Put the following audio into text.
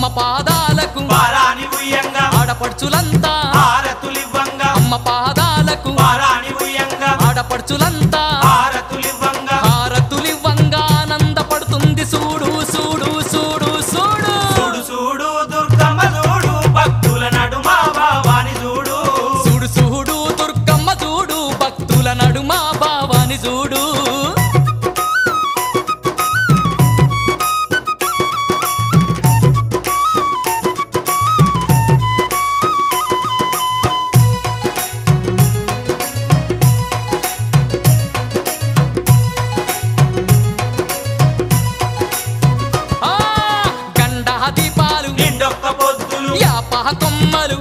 అమ్మ పాదాలకు పారాని ఉయ్యంగా ఆడపడుచులంతా హారతులివ్వంగా అమ్మ పాదాలకు పారాని ఉయ్యంగా ఆడపడుచులంతా హారతులివ్వంగా హారతులివ్వంగా ఆనందపడుతుంది చూడు చూడు చూడు చూడు చూడు చూడు దుర్గమ్మ చూడు భక్తుల నడుమ భావాని చూడు చూడు చూడు దుర్గమ్మ చూడు భక్తుల నడుమ భావాని చూడు నిండొక్క పొద్దులు యాప కొమ్మలు